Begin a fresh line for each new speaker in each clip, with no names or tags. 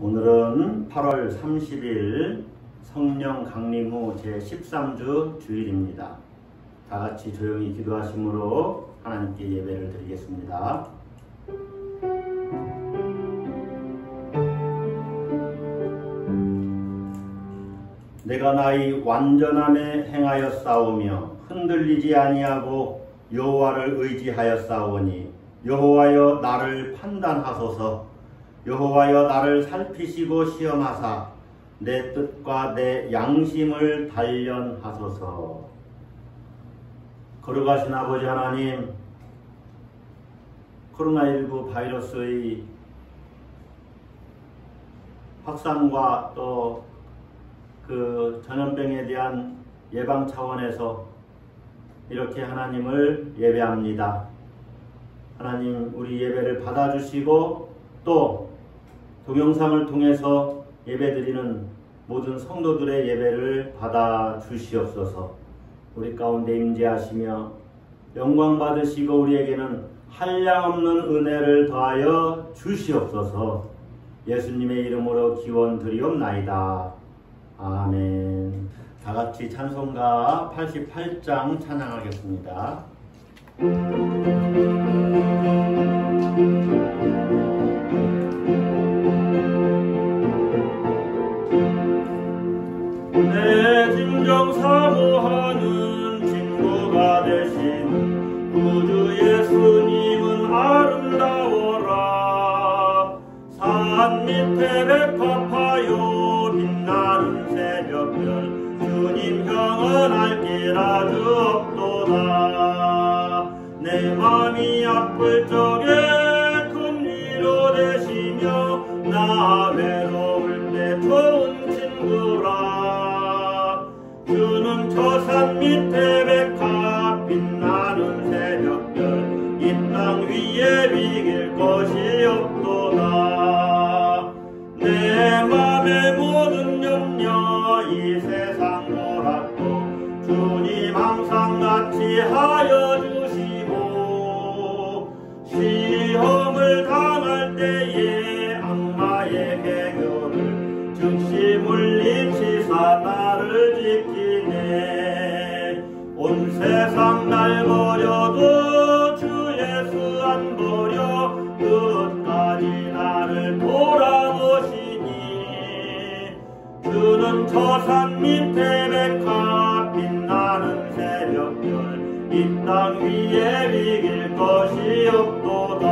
오늘은 8월 30일 성령 강림 후 제13주 주일입니다. 다같이 조용히 기도하심으로 하나님께 예배를 드리겠습니다. 내가 나의 완전함에 행하여 싸우며 흔들리지 아니하고 여호와를 의지하여 싸우니 여호와여 나를 판단하소서. 여호와여 나를 살피시고 시험하사 내 뜻과 내 양심을 단련하소서. 거룩하신 아버지 하나님, 코로나19 바이러스의 확산과 또 그 전염병에 대한 예방 차원에서 이렇게 하나님을 예배합니다. 하나님, 우리 예배를 받아주시고 또 동영상을 통해서 예배드리는 모든 성도들의 예배를 받아주시옵소서. 우리 가운데 임재하시며 영광 받으시고 우리에게는 한량없는 은혜를 더하여 주시옵소서. 예수님의 이름으로 기원드리옵나이다. 아멘. 다같이 찬송가 88장 찬양하겠습니다. 내 진정 사모하는 친구가 되신 구주 예수님은 아름다워라. 산 밑에 백합하여 빛나는 새벽별 주님 형은 알기라 주옵도다. 내 맘이 아플 적에 큰 위로 되시며 나 외로울 때 좋은 친구라. 주는 저 산 밑에 백합 빛나는 새벽별 이 땅 위에 비길 것이 없도다. 내 맘의 모든 염려 이 세상 보라도 주님 항상 같이 하여 주시고 시험을 당할 때에 악마의 개교를 즉시 물리치사 나를 지키네. 온 세상 날 버려도 주 예수 안 버려 끝까지 나를 돌아보시니. 주는 저 산 밑에 백합 빛나는 새벽별 이 땅 위에 비길 것이 없도다.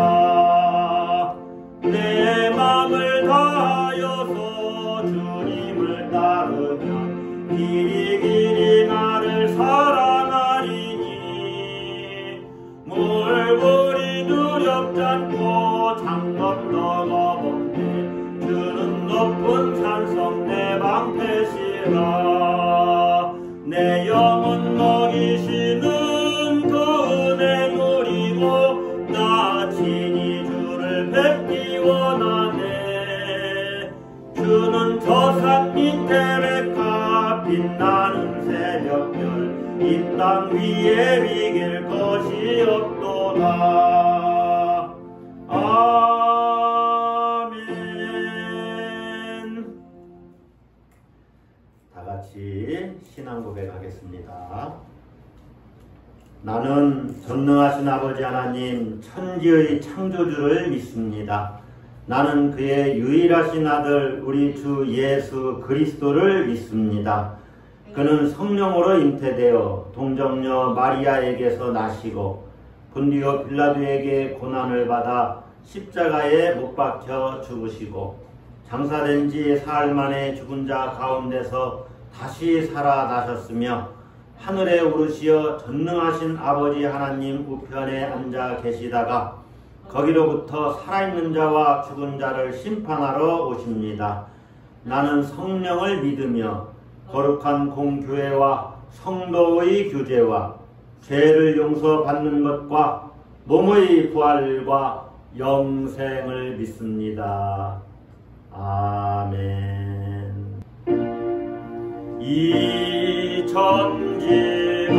내 맘을 다하여서 주님을 따르면 길이 나를 사랑하리니. 물불이 두렵지 않고 장검도 거범대 주는 높은 산성 내 방패시라. 내 영혼 먹이시는 그 은혜 누리고 나 친히 주를 뵙기 원하네. 주는 저 산 밑에 백합 빛나는 새벽별 이 땅 위에 비길 것이 없도다. 아멘. 다같이 신앙 고백하겠습니다. 나는 전능하신 아버지 하나님 천지의 창조주를 믿습니다. 나는 그의 유일하신 아들 우리 주 예수 그리스도를 믿습니다. 그는 성령으로 잉태되어 동정녀 마리아에게서 나시고 본디오 빌라도에게 고난을 받아 십자가에 못 박혀 죽으시고 장사된 지 사흘 만에 죽은 자 가운데서 다시 살아나셨으며 하늘에 오르시어 전능하신 아버지 하나님 우편에 앉아 계시다가 거기로부터 살아있는 자와 죽은 자를 심판하러 오십니다. 나는 성령을 믿으며 거룩한 공교회와 성도의 교제와 죄를 용서받는 것과 몸의 부활과 영생을 믿습니다. 아멘. 이 천지간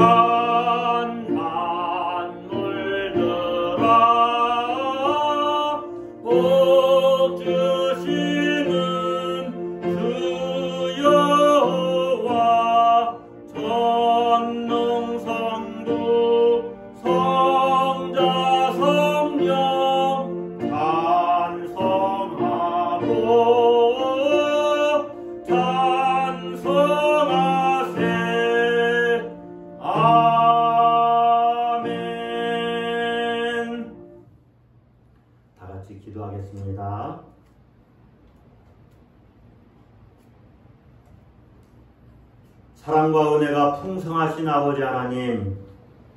만물들아 복 주시는 같이 기도하겠습니다. 사랑과 은혜가 풍성하신 아버지 하나님,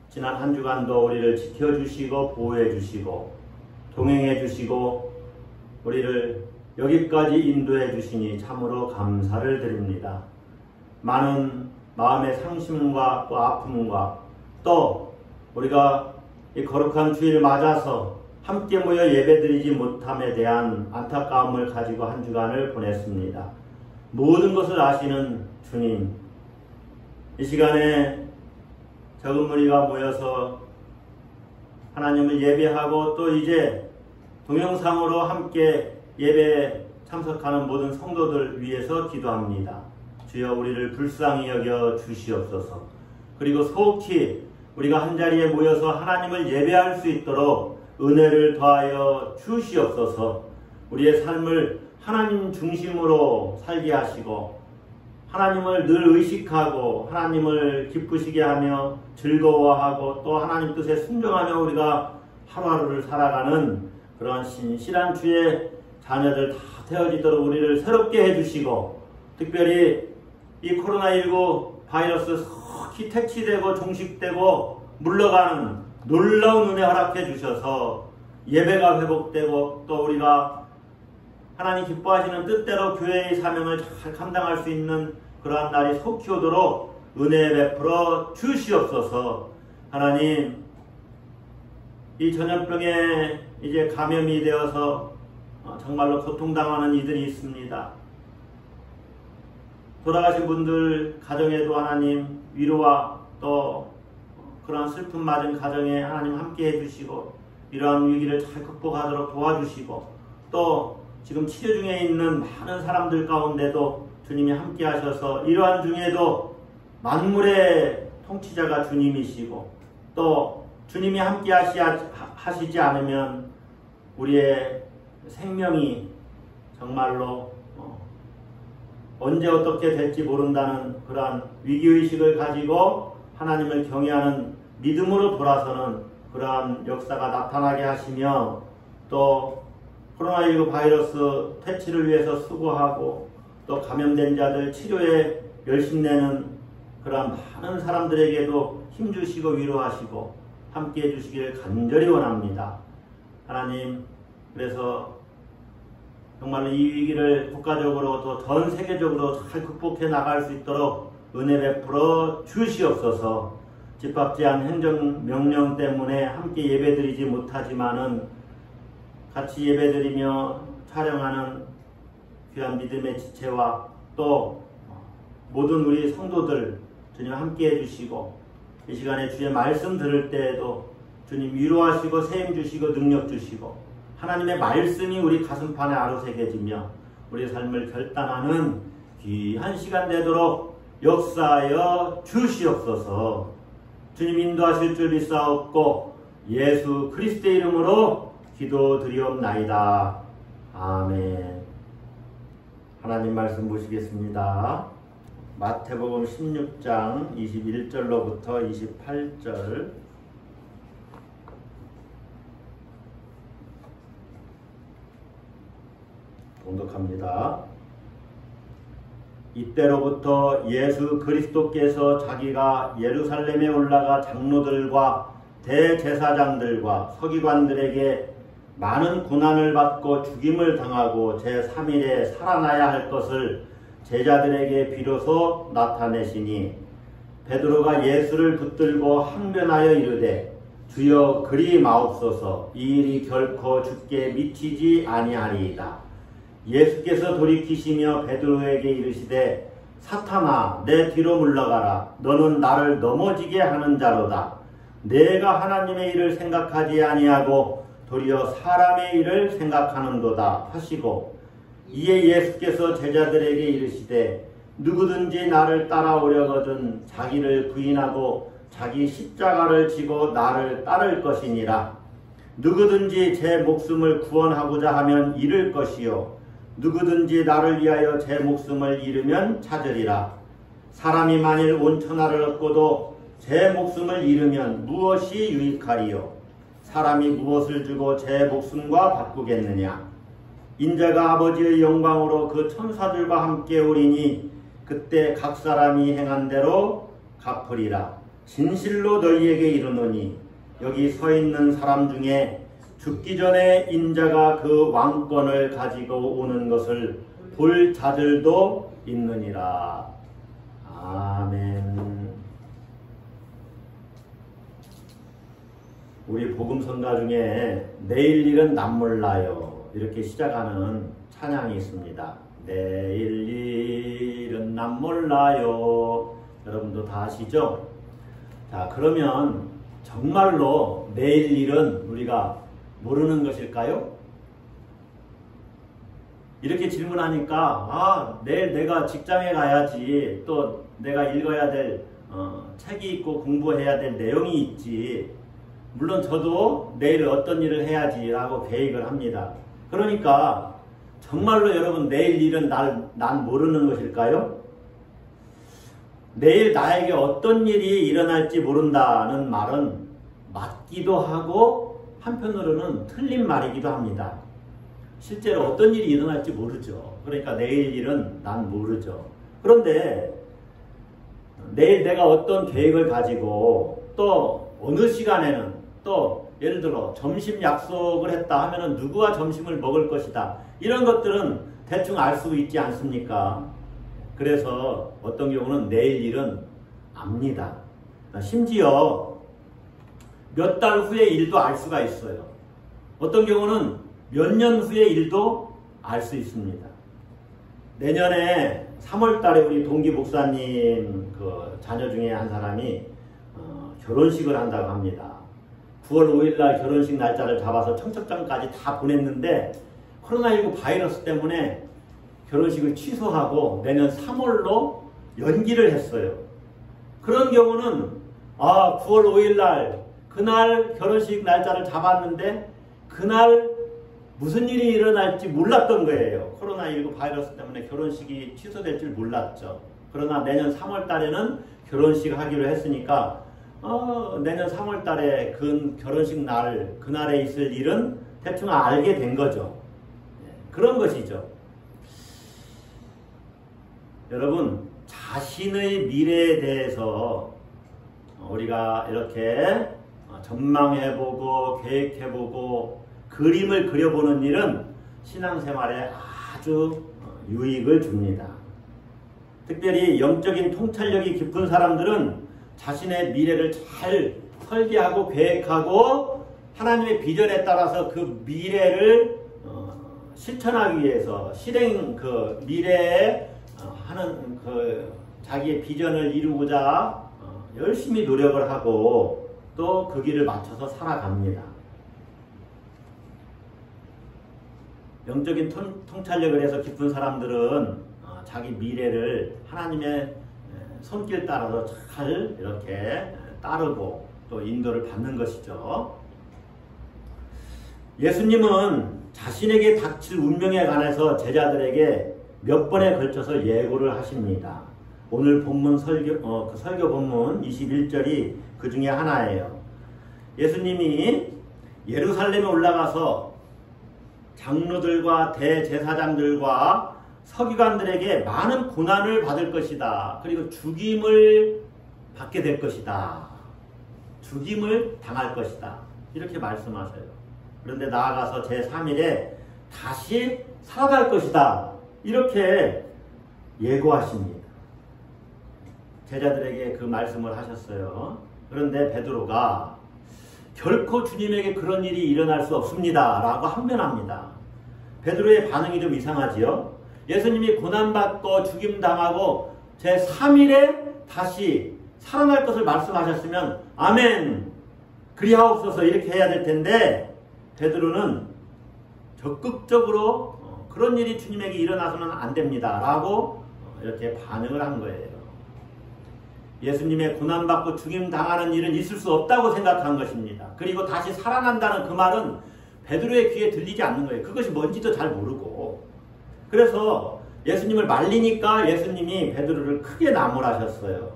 지난 한 주간도 우리를 지켜주시고 보호해주시고 동행해주시고 우리를 여기까지 인도해주시니 참으로 감사를 드립니다. 많은 마음의 상심과 또 아픔과 또 우리가 이 거룩한 주일 맞아서 함께 모여 예배드리지 못함에 대한 안타까움을 가지고 한 주간을 보냈습니다. 모든 것을 아시는 주님, 이 시간에 적은 무리가 모여서 하나님을 예배하고 또 이제 동영상으로 함께 예배에 참석하는 모든 성도들 위해서 기도합니다. 주여 우리를 불쌍히 여겨 주시옵소서. 그리고 속히 우리가 한자리에 모여서 하나님을 예배할 수 있도록 은혜를 더하여 주시옵소서. 우리의 삶을 하나님 중심으로 살게 하시고 하나님을 늘 의식하고 하나님을 기쁘시게 하며 즐거워하고 또 하나님 뜻에 순종하며 우리가 하루하루를 살아가는 그런 신실한 주의 자녀들 다 되어지도록 우리를 새롭게 해주시고, 특별히 이 코로나19 바이러스 속히 퇴치되고 종식되고 물러가는 놀라운 은혜 허락해 주셔서 예배가 회복되고 또 우리가 하나님 기뻐하시는 뜻대로 교회의 사명을 잘 감당할 수 있는 그러한 날이 속히 오도록 은혜 베풀어 주시옵소서. 하나님, 이 전염병에 이제 감염이 되어서 정말로 고통당하는 이들이 있습니다. 돌아가신 분들 가정에도 하나님 위로와 또 그러한 슬픔 맞은 가정에 하나님 함께 해주시고 이러한 위기를 잘 극복하도록 도와주시고 또 지금 치료 중에 있는 많은 사람들 가운데도 주님이 함께 하셔서 이러한 중에도 만물의 통치자가 주님이시고 또 주님이 함께 하시지 않으면 우리의 생명이 정말로 언제 어떻게 될지 모른다는 그러한 위기의식을 가지고 하나님을 경외하는 믿음으로 돌아서는 그러한 역사가 나타나게 하시며 또 코로나19 바이러스 퇴치를 위해서 수고하고 또 감염된 자들 치료에 열심내는 그러한 많은 사람들에게도 힘주시고 위로하시고 함께해 주시기를 간절히 원합니다. 하나님, 그래서 정말로 이 위기를 국가적으로 또 전 세계적으로 잘 극복해 나갈 수 있도록 은혜 베풀어 주시옵소서. 집합제한 행정명령 때문에 함께 예배드리지 못하지만은 같이 예배드리며 촬영하는 귀한 믿음의 지체와 또 모든 우리 성도들 주님 함께 해주시고 이 시간에 주의 말씀 들을 때에도 주님 위로하시고 세임 주시고 능력 주시고 하나님의 말씀이 우리 가슴판에 아로새겨지며 우리 삶을 결단하는 귀한 시간 되도록 역사하여 주시옵소서. 주님 인도하실 줄 믿사옵고 예수 그리스도의 이름으로 기도드리옵나이다. 아멘. 하나님 말씀 보시겠습니다. 마태복음 16장 21절로부터 28절 봉독합니다. 이때로부터 예수 그리스도께서 자기가 예루살렘에 올라가 장로들과 대제사장들과 서기관들에게 많은 고난을 받고 죽임을 당하고 제3일에 살아나야 할 것을 제자들에게 비로소 나타내시니 베드로가 예수를 붙들고 항변하여 이르되 주여 그리 마옵소서. 이 일이 결코 주께 미치지 아니하리이다. 예수께서 돌이키시며 베드로에게 이르시되 사탄아 내 뒤로 물러가라. 너는 나를 넘어지게 하는 자로다. 내가 하나님의 일을 생각하지 아니하고 도리어 사람의 일을 생각하는도다 하시고 이에 예수께서 제자들에게 이르시되 누구든지 나를 따라오려거든 자기를 부인하고 자기 십자가를 지고 나를 따를 것이니라. 누구든지 제 목숨을 구원하고자 하면 잃을 것이요 누구든지 나를 위하여 제 목숨을 잃으면 찾으리라. 사람이 만일 온 천하를 얻고도 제 목숨을 잃으면 무엇이 유익하리요. 사람이 무엇을 주고 제 목숨과 바꾸겠느냐. 인자가 아버지의 영광으로 그 천사들과 함께 오리니 그때 각 사람이 행한 대로 갚으리라. 진실로 너희에게 이르노니 여기 서 있는 사람 중에 죽기 전에 인자가 그 왕권을 가지고 오는 것을 볼 자들도 있느니라. 아멘. 우리 복음성가 중에 내일 일은 남 몰라요 이렇게 시작하는 찬양이 있습니다. 내일 일은 남 몰라요. 여러분도 다 아시죠? 자, 그러면 정말로 내일 일은 우리가 모르는 것일까요? 이렇게 질문하니까 내일 내가 직장에 가야지, 또 내가 읽어야 될 책이 있고 공부해야 될 내용이 있지, 물론 저도 내일 어떤 일을 해야지 라고 계획을 합니다. 그러니까 정말로 여러분 내일 일은 난 모르는 것일까요? 내일 나에게 어떤 일이 일어날지 모른다는 말은 맞기도 하고 한편으로는 틀린 말이기도 합니다. 실제로 어떤 일이 일어날지 모르죠. 그러니까 내일 일은 난 모르죠. 그런데 내일 내가 어떤 계획을 가지고 또 어느 시간에는 또 예를 들어 점심 약속을 했다 하면은 누구와 점심을 먹을 것이다. 이런 것들은 대충 알 수 있지 않습니까? 그래서 어떤 경우는 내일 일은 압니다. 심지어 몇 달 후의 일도 알 수가 있어요. 어떤 경우는 몇 년 후의 일도 알 수 있습니다. 내년에 3월 달에 우리 동기 목사님 그 자녀 중에 한 사람이 결혼식을 한다고 합니다. 9월 5일 날 결혼식 날짜를 잡아서 청첩장까지 다 보냈는데 코로나19 바이러스 때문에 결혼식을 취소하고 내년 3월로 연기를 했어요. 그런 경우는 9월 5일 날 그날 결혼식 날짜를 잡았는데 그날 무슨 일이 일어날지 몰랐던 거예요. 코로나19 바이러스 때문에 결혼식이 취소될 줄 몰랐죠. 그러나 내년 3월 달에는 결혼식 하기로 했으니까 내년 3월 달에 그 결혼식 날 그날에 있을 일은 대충 알게 된 거죠. 그런 것이죠. 여러분, 자신의 미래에 대해서 우리가 이렇게 전망해보고 계획해보고 그림을 그려보는 일은 신앙생활에 아주 유익을 줍니다. 특별히 영적인 통찰력이 깊은 사람들은 자신의 미래를 잘 설계하고 계획하고 하나님의 비전에 따라서 그 미래를 실천하기 위해서 실행 그 미래에 하는 그 자기의 비전을 이루고자 열심히 노력을 하고 또 그 길을 맞춰서 살아갑니다. 영적인 통찰력을 해서 깊은 사람들은 자기 미래를 하나님의 손길 따라서 잘 이렇게 따르고 또 인도를 받는 것이죠. 예수님은 자신에게 닥칠 운명에 관해서 제자들에게 몇 번에 걸쳐서 예고를 하십니다. 오늘 본문 설교 본문 21절이 그 중에 하나예요. 예수님이 예루살렘에 올라가서 장로들과 대제사장들과 서기관들에게 많은 고난을 받을 것이다. 그리고 죽임을 받게 될 것이다. 죽임을 당할 것이다. 이렇게 말씀하세요. 그런데 나아가서 제3일에 다시 살아날 것이다. 이렇게 예고하십니다. 제자들에게 그 말씀을 하셨어요. 그런데 베드로가 결코 주님에게 그런 일이 일어날 수 없습니다. 라고 항변합니다. 베드로의 반응이 좀 이상하지요. 예수님이 고난받고 죽임당하고 제3일에 다시 살아날 것을 말씀하셨으면 아멘 그리하옵소서 이렇게 해야 될 텐데 베드로는 적극적으로 그런 일이 주님에게 일어나서는 안 됩니다. 라고 이렇게 반응을 한 거예요. 예수님의 고난받고 죽임당하는 일은 있을 수 없다고 생각한 것입니다. 그리고 다시 살아난다는 그 말은 베드로의 귀에 들리지 않는 거예요. 그것이 뭔지도 잘 모르고. 그래서 예수님을 말리니까 예수님이 베드로를 크게 나무라셨어요.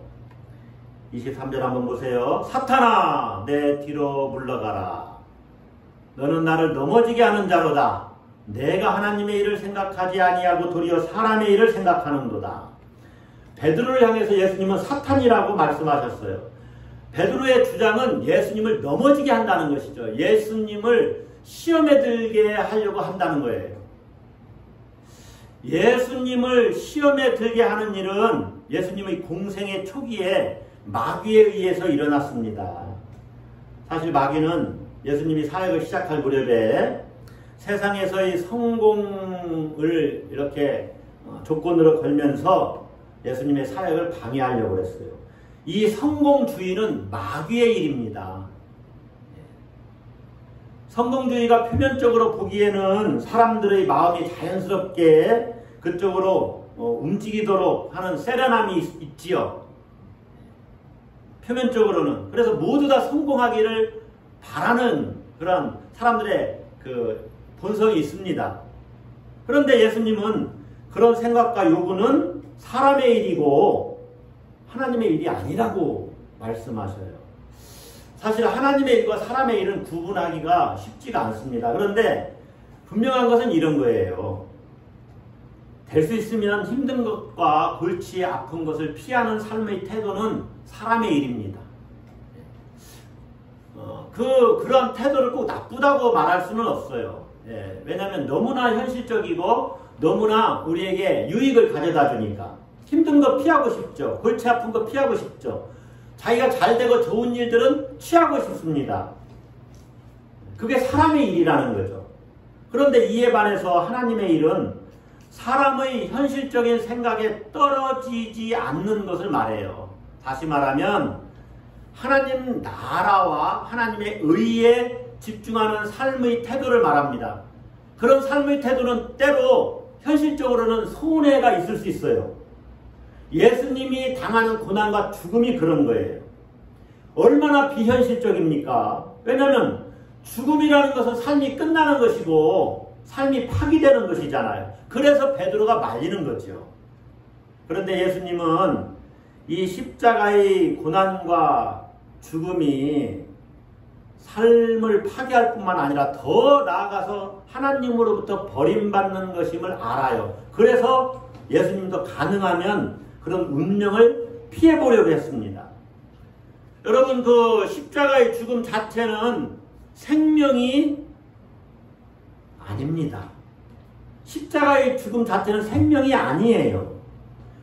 23절 한번 보세요. 사탄아 내 뒤로 물러가라. 너는 나를 넘어지게 하는 자로다. 내가 하나님의 일을 생각하지 아니하고 도리어 사람의 일을 생각하는도다. 베드로를 향해서 예수님은 사탄이라고 말씀하셨어요. 베드로의 주장은 예수님을 넘어지게 한다는 것이죠. 예수님을 시험에 들게 하려고 한다는 거예요. 예수님을 시험에 들게 하는 일은 예수님의 공생의 초기에 마귀에 의해서 일어났습니다. 사실 마귀는 예수님이 사역을 시작할 무렵에 세상에서의 성공을 이렇게 조건으로 걸면서 예수님의 사역을 방해하려고 했어요. 이 성공주의는 마귀의 일입니다. 성공주의가 표면적으로 보기에는 사람들의 마음이 자연스럽게 그쪽으로 움직이도록 하는 세련함이 있지요. 표면적으로는. 그래서 모두 다 성공하기를 바라는 그런 사람들의 그 본성이 있습니다. 그런데 예수님은 그런 생각과 요구는 사람의 일이고 하나님의 일이 아니라고 말씀하셔요. 사실 하나님의 일과 사람의 일은 구분하기가 쉽지가 않습니다. 그런데 분명한 것은 이런 거예요. 될 수 있으면 힘든 것과 골치 아픈 것을 피하는 삶의 태도는 사람의 일입니다. 그런 태도를 꼭 나쁘다고 말할 수는 없어요. 왜냐하면 너무나 현실적이고 너무나 우리에게 유익을 가져다 주니까. 힘든 거 피하고 싶죠. 골치 아픈 거 피하고 싶죠. 자기가 잘 되고 좋은 일들은 취하고 싶습니다. 그게 사람의 일이라는 거죠. 그런데 이에 반해서 하나님의 일은 사람의 현실적인 생각에 떨어지지 않는 것을 말해요. 다시 말하면 하나님 나라와 하나님의 의에 집중하는 삶의 태도를 말합니다. 그런 삶의 태도는 때로 현실적으로는 손해가 있을 수 있어요. 예수님이 당하는 고난과 죽음이 그런 거예요. 얼마나 비현실적입니까? 왜냐하면 죽음이라는 것은 삶이 끝나는 것이고 삶이 파기되는 것이잖아요. 그래서 베드로가 말리는 거죠. 그런데 예수님은 이 십자가의 고난과 죽음이 삶을 파괴할 뿐만 아니라 더 나아가서 하나님으로부터 버림받는 것임을 알아요. 그래서 예수님도 가능하면 그런 운명을 피해보려고 했습니다. 여러분, 그 십자가의 죽음 자체는 생명이 아닙니다. 십자가의 죽음 자체는 생명이 아니에요.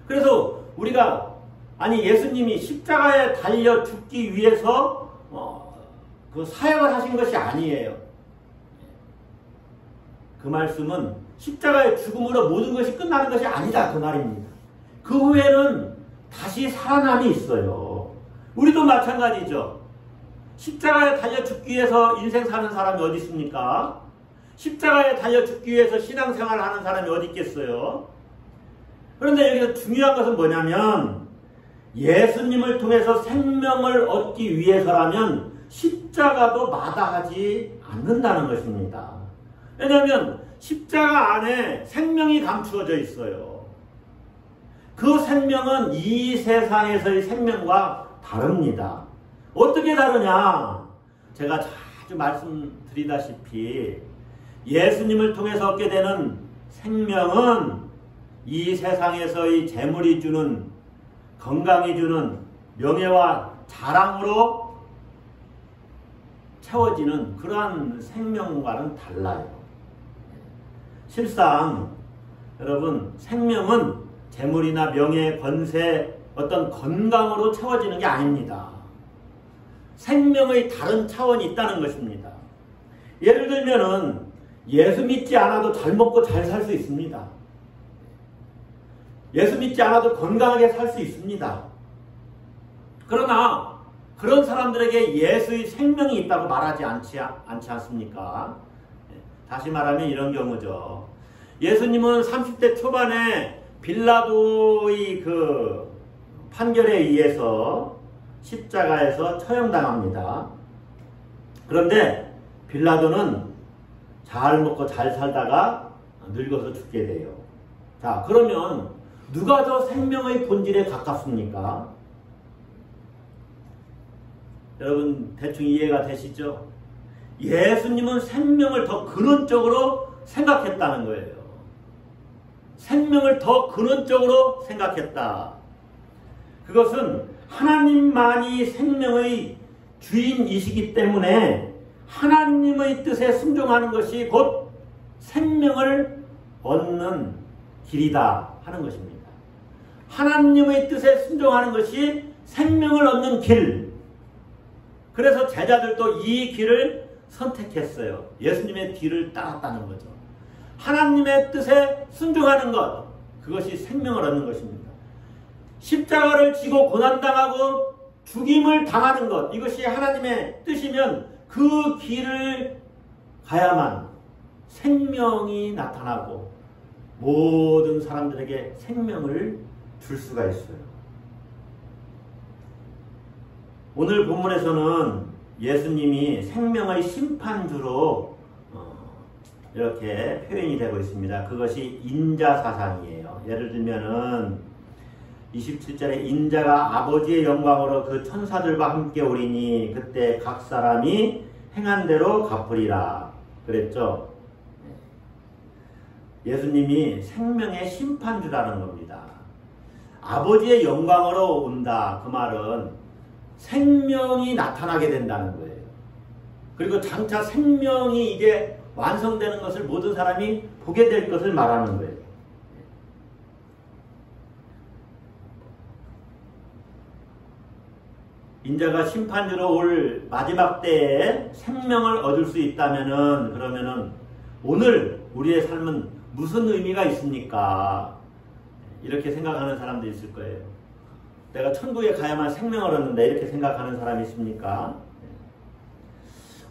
그래서 우리가 예수님이 십자가에 달려 죽기 위해서 그 사역을 하신 것이 아니에요. 그 말씀은 십자가의 죽음으로 모든 것이 끝나는 것이 아니다 그 말입니다. 그 후에는 다시 살아남이 있어요. 우리도 마찬가지죠. 십자가에 달려 죽기 위해서 인생 사는 사람이 어디 있습니까? 십자가에 달려 죽기 위해서 신앙생활을 하는 사람이 어디 있겠어요? 그런데 여기서 중요한 것은 뭐냐면 예수님을 통해서 생명을 얻기 위해서라면 십자가도 마다하지 않는다는 것입니다. 왜냐하면 십자가 안에 생명이 감추어져 있어요. 그 생명은 이 세상에서의 생명과 다릅니다. 어떻게 다르냐? 제가 자주 말씀드리다시피 예수님을 통해서 얻게 되는 생명은 이 세상에서의 재물이 주는, 건강이 주는 명예와 자랑으로 채워지는 그러한 생명과는 달라요. 실상 여러분, 생명은 재물이나 명예, 권세, 어떤 건강으로 채워지는 게 아닙니다. 생명의 다른 차원이 있다는 것입니다. 예를 들면은 예수 믿지 않아도 잘 먹고 잘 살 수 있습니다. 예수 믿지 않아도 건강하게 살 수 있습니다. 그러나 그런 사람들에게 예수의 생명이 있다고 말하지 않지 않습니까? 다시 말하면 이런 경우죠. 예수님은 30대 초반에 빌라도의 그 판결에 의해서 십자가에서 처형당합니다. 그런데 빌라도는 잘 먹고 잘 살다가 늙어서 죽게 돼요. 자, 그러면 누가 더 생명의 본질에 가깝습니까? 여러분 대충 이해가 되시죠? 예수님은 생명을 더 근원적으로 생각했다는 거예요. 생명을 더 근원적으로 생각했다. 그것은 하나님만이 생명의 주인이시기 때문에 하나님의 뜻에 순종하는 것이 곧 생명을 얻는 길이다 하는 것입니다. 하나님의 뜻에 순종하는 것이 생명을 얻는 길. 그래서 제자들도 이 길을 선택했어요. 예수님의 뒤를 따랐다는 거죠. 하나님의 뜻에 순종하는 것, 그것이 생명을 얻는 것입니다. 십자가를 지고 고난당하고 죽임을 당하는 것, 이것이 하나님의 뜻이면 그 길을 가야만 생명이 나타나고 모든 사람들에게 생명을 줄 수가 있어요. 오늘 본문에서는 예수님이 생명의 심판주로 이렇게 표현이 되고 있습니다. 그것이 인자사상이에요. 예를 들면은 27절에 인자가 아버지의 영광으로 그 천사들과 함께 오리니 그때 각 사람이 행한 대로 갚으리라 그랬죠. 예수님이 생명의 심판주라는 겁니다. 아버지의 영광으로 온다. 그 말은 생명이 나타나게 된다는 거예요. 그리고 장차 생명이 이게 완성되는 것을 모든 사람이 보게 될 것을 말하는 거예요. 인자가 심판주로 올 마지막 때에 생명을 얻을 수 있다면은, 그러면은 오늘 우리의 삶은 무슨 의미가 있습니까? 이렇게 생각하는 사람도 있을 거예요. 내가 천국에 가야만 생명을 얻는다 이렇게 생각하는 사람이 있습니까?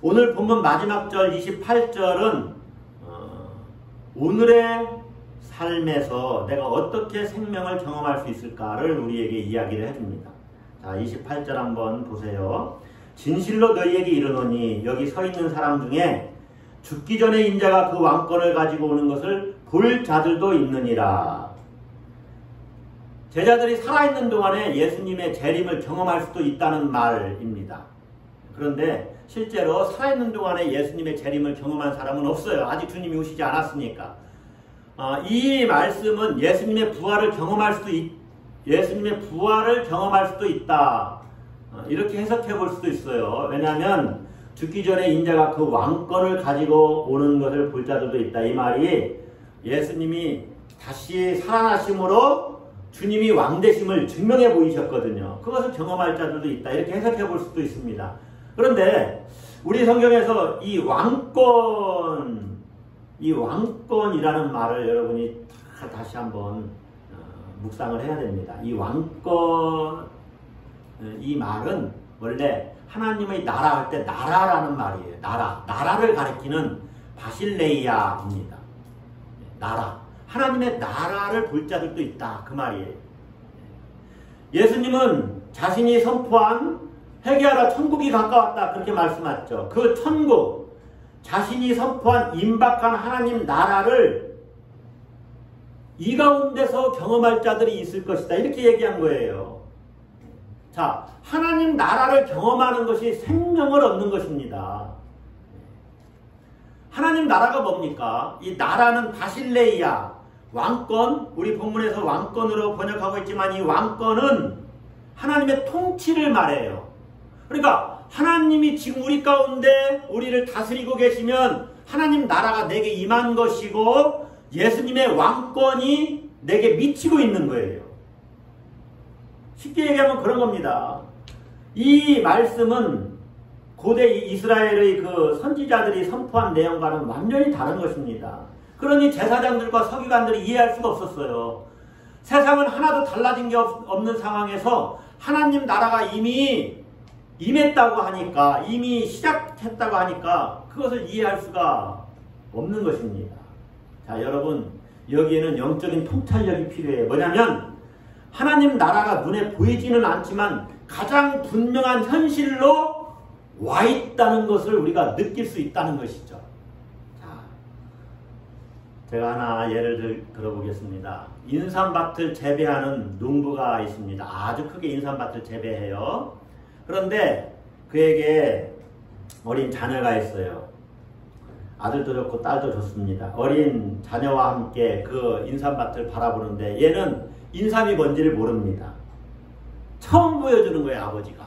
오늘 본문 마지막 절 28절은 오늘의 삶에서 내가 어떻게 생명을 경험할 수 있을까를 우리에게 이야기를 해줍니다. 자, 28절 한번 보세요. 진실로 너희에게 이르노니 여기 서 있는 사람 중에 죽기 전에 인자가 그 왕권을 가지고 오는 것을 볼 자들도 있느니라. 제자들이 살아있는 동안에 예수님의 재림을 경험할 수도 있다는 말입니다. 그런데 실제로 살아있는 동안에 예수님의 재림을 경험한 사람은 없어요. 아직 주님이 오시지 않았으니까. 이 말씀은 예수님의 부활을 경험할 수도 있다. 이렇게 해석해 볼 수도 있어요. 왜냐하면 죽기 전에 인자가 그 왕권을 가지고 오는 것을 볼 자들도 있다. 이 말이 예수님이 다시 살아나심으로 주님이 왕되심을 증명해 보이셨거든요. 그것을 경험할 자들도 있다. 이렇게 해석해 볼 수도 있습니다. 그런데 우리 성경에서 이 왕권이라는 말을 여러분이 다시 한번 묵상을 해야 됩니다. 이 왕권, 이 말은 원래 하나님의 나라 할 때 나라라는 말이에요. 나라를 가리키는 바실레이아입니다. 나라. 하나님의 나라를 볼 자들도 있다. 그 말이에요. 예수님은 자신이 선포한 회개하라 천국이 가까웠다. 그렇게 말씀하셨죠. 그 천국, 자신이 선포한 임박한 하나님 나라를 이 가운데서 경험할 자들이 있을 것이다. 이렇게 얘기한 거예요. 자, 하나님 나라를 경험하는 것이 생명을 얻는 것입니다. 하나님 나라가 뭡니까? 이 나라는 바실레이아, 왕권, 우리 본문에서 왕권으로 번역하고 있지만 이 왕권은 하나님의 통치를 말해요. 그러니까 하나님이 지금 우리 가운데 우리를 다스리고 계시면 하나님 나라가 내게 임한 것이고 예수님의 왕권이 내게 미치고 있는 거예요. 쉽게 얘기하면 그런 겁니다. 이 말씀은 고대 이스라엘의 그 선지자들이 선포한 내용과는 완전히 다른 것입니다. 그러니 제사장들과 서기관들이 이해할 수가 없었어요. 세상은 하나도 달라진 게 없는 상황에서 하나님 나라가 이미 임했다고 하니까, 이미 시작했다고 하니까 그것을 이해할 수가 없는 것입니다. 자, 여러분, 여기에는 영적인 통찰력이 필요해요. 뭐냐면 하나님 나라가 눈에 보이지는 않지만 가장 분명한 현실로 와 있다는 것을 우리가 느낄 수 있다는 것이죠. 자, 제가 하나 예를 들어보겠습니다. 인삼밭을 재배하는 농부가 있습니다. 아주 크게 인삼밭을 재배해요. 그런데 그에게 어린 자녀가 있어요. 아들도 좋고 딸도 좋습니다. 어린 자녀와 함께 그 인삼밭을 바라보는데 얘는 인삼이 뭔지를 모릅니다. 처음 보여주는 거예요, 아버지가.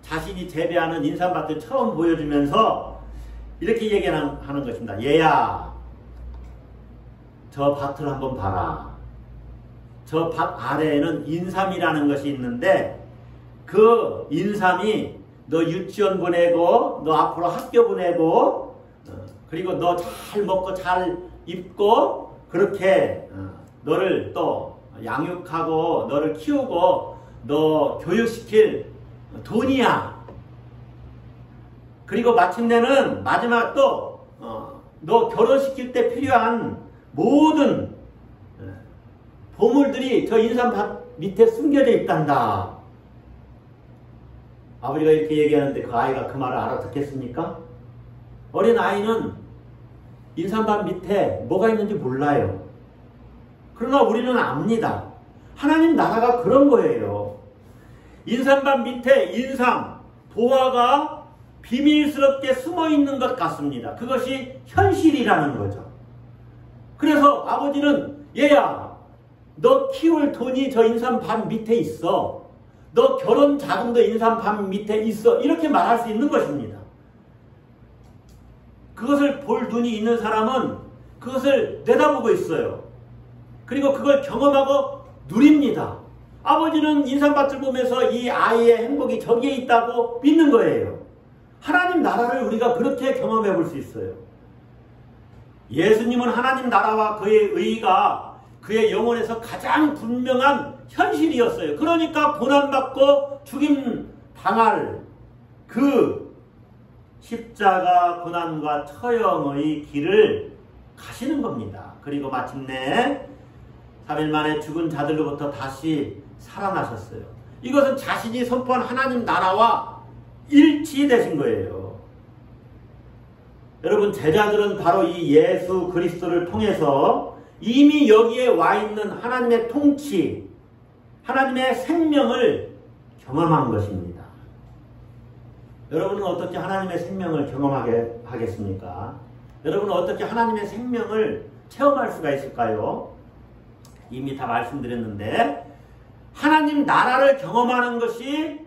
자신이 재배하는 인삼밭을 처음 보여주면서 이렇게 얘기하는 것입니다. 얘야, 저 밭을 한번 봐라. 저 밭 아래에는 인삼이라는 것이 있는데 그 인삼이 너 유치원 보내고 너 앞으로 학교 보내고 그리고 너 잘 먹고 잘 입고 그렇게 너를 또 양육하고 너를 키우고 너 교육시킬 돈이야. 그리고 마침내는 마지막 또 너 결혼시킬 때 필요한 모든 보물들이 저 인삼밭 밑에 숨겨져 있단다. 아버지가 이렇게 얘기하는데 그 아이가 그 말을 알아듣겠습니까? 어린 아이는 인삼밭 밑에 뭐가 있는지 몰라요. 그러나 우리는 압니다. 하나님 나라가 그런 거예요. 인삼밭 밑에 인삼, 보화가 비밀스럽게 숨어있는 것 같습니다. 그것이 현실이라는 거죠. 그래서 아버지는 얘야, 너 키울 돈이 저 인삼밭 밑에 있어. 너 결혼 자금도 인삼밭 밑에 있어. 이렇게 말할 수 있는 것입니다. 그것을 볼 눈이 있는 사람은 그것을 내다보고 있어요. 그리고 그걸 경험하고 누립니다. 아버지는 인삼밭을 보면서 이 아이의 행복이 저기에 있다고 믿는 거예요. 하나님 나라를 우리가 그렇게 경험해 볼 수 있어요. 예수님은 하나님 나라와 그의 의의가 그의 영혼에서 가장 분명한 현실이었어요. 그러니까 고난받고 죽임 당할 그 십자가 고난과 처형의 길을 가시는 겁니다. 그리고 마침내 3일 만에 죽은 자들로부터 다시 살아나셨어요. 이것은 자신이 선포한 하나님 나라와 일치되신 거예요. 여러분, 제자들은 바로 이 예수 그리스도를 통해서 이미 여기에 와 있는 하나님의 통치, 하나님의 생명을 경험한 것입니다. 여러분은 어떻게 하나님의 생명을 경험하게 하겠습니까? 여러분은 어떻게 하나님의 생명을 체험할 수가 있을까요? 이미 다 말씀드렸는데 하나님 나라를 경험하는 것이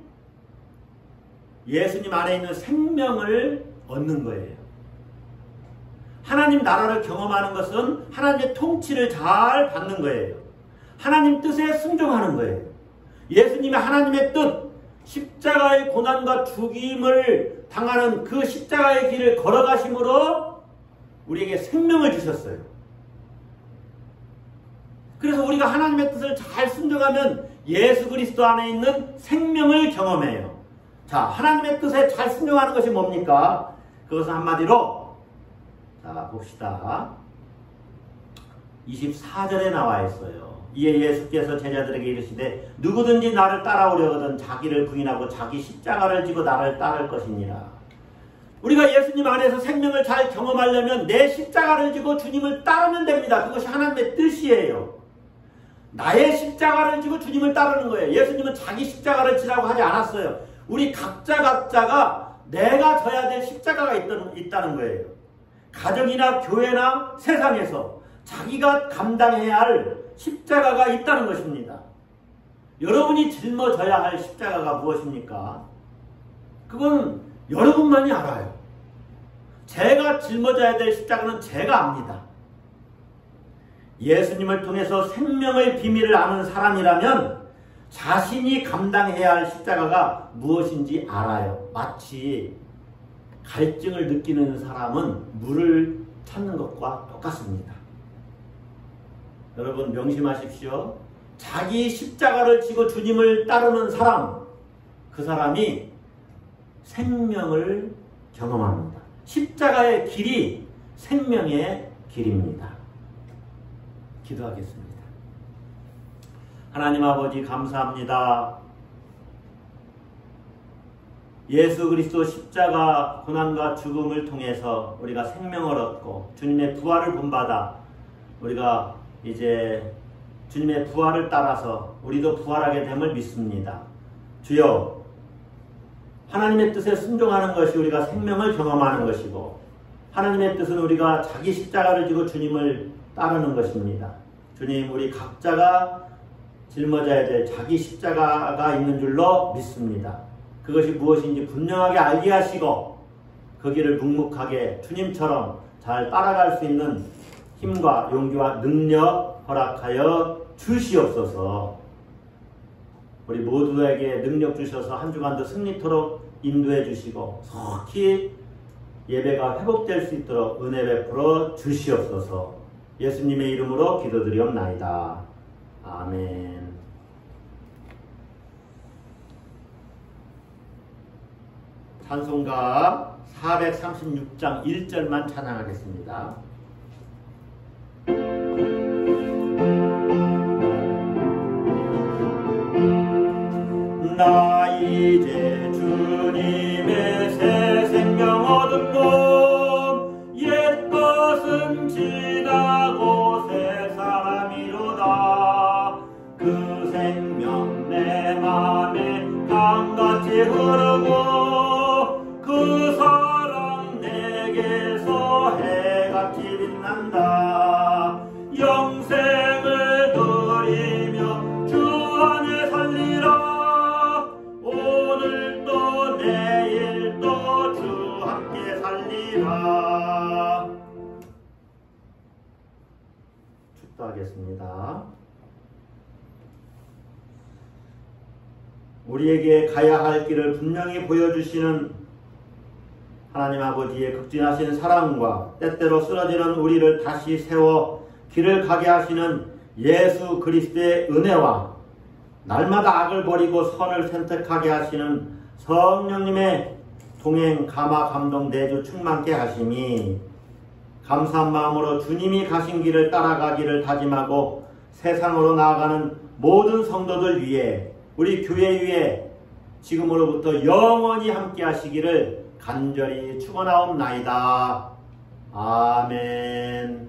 예수님 안에 있는 생명을 얻는 거예요. 하나님 나라를 경험하는 것은 하나님의 통치를 잘 받는 거예요. 하나님 뜻에 순종하는 거예요. 예수님의 하나님의 뜻, 십자가의 고난과 죽임을 당하는 그 십자가의 길을 걸어가심으로 우리에게 생명을 주셨어요. 그래서 우리가 하나님의 뜻을 잘 순종하면 예수 그리스도 안에 있는 생명을 경험해요. 자, 하나님의 뜻에 잘 순종하는 것이 뭡니까? 그것은 한마디로 자, 봅시다. 24절에 나와 있어요. 이에 예수께서 제자들에게 이르시되 누구든지 나를 따라오려거든 자기를 부인하고 자기 십자가를 지고 나를 따를 것이니라. 우리가 예수님 안에서 생명을 잘 경험하려면 내 십자가를 지고 주님을 따르면 됩니다. 그것이 하나님의 뜻이에요. 나의 십자가를 지고 주님을 따르는 거예요. 예수님은 자기 십자가를 지라고 하지 않았어요. 우리 각자가 내가 져야 될 십자가가 있다는 거예요. 가정이나 교회나 세상에서 자기가 감당해야 할 십자가가 있다는 것입니다. 여러분이 짊어져야 할 십자가가 무엇입니까? 그건 여러분만이 알아요. 제가 짊어져야 될 십자가는 제가 압니다. 예수님을 통해서 생명의 비밀을 아는 사람이라면 자신이 감당해야 할 십자가가 무엇인지 알아요. 마치 갈증을 느끼는 사람은 물을 찾는 것과 똑같습니다. 여러분 명심하십시오. 자기 십자가를 지고 주님을 따르는 사람, 그 사람이 생명을 경험합니다. 십자가의 길이 생명의 길입니다. 기도하겠습니다. 하나님 아버지 감사합니다. 예수 그리스도 십자가 고난과 죽음을 통해서 우리가 생명을 얻고 주님의 부활을 본받아 우리가 이제 주님의 부활을 따라서 우리도 부활하게 됨을 믿습니다. 주여, 하나님의 뜻에 순종하는 것이 우리가 생명을 경험하는 것이고, 하나님의 뜻은 우리가 자기 십자가를 지고 주님을 따르는 것입니다. 주님, 우리 각자가 짊어져야 될 자기 십자가가 있는 줄로 믿습니다. 그것이 무엇인지 분명하게 알게 하시고 그 길을 묵묵하게 주님처럼 잘 따라갈 수 있는 힘과 용기와 능력 허락하여 주시옵소서. 우리 모두에게 능력 주셔서 한 주간도 승리토록 인도해 주시고 속히 예배가 회복될 수 있도록 은혜 베풀어 주시옵소서. 예수님의 이름으로 기도드리옵나이다. 아멘. 찬송가 436장 1절만 찬양하겠습니다. 나 이제 주님의 새 생명 얻은 옛 것은 지나고 새 사람이로다. 그 생명 내 맘에 강같이 흐르고 그 사랑 내게서 해같이 빛난다. 영생을 누리며 주 안에 살리라. 오늘도 내일도 주 함께 살리라. 축도하겠습니다. 우리에게 가야 할 길을 분명히 보여주시는 하나님 아버지의 극진하신 사랑과 때때로 쓰러지는 우리를 다시 세워 길을 가게 하시는 예수 그리스도의 은혜와 날마다 악을 버리고 선을 선택하게 하시는 성령님의 동행, 감화, 감동, 내주 충만케 하심이 감사한 마음으로 주님이 가신 길을 따라가기를 다짐하고 세상으로 나아가는 모든 성도들 위해 우리 교회 위에 지금으로부터 영원히 함께 하시기를 간절히 축원하옵나이다. 아멘.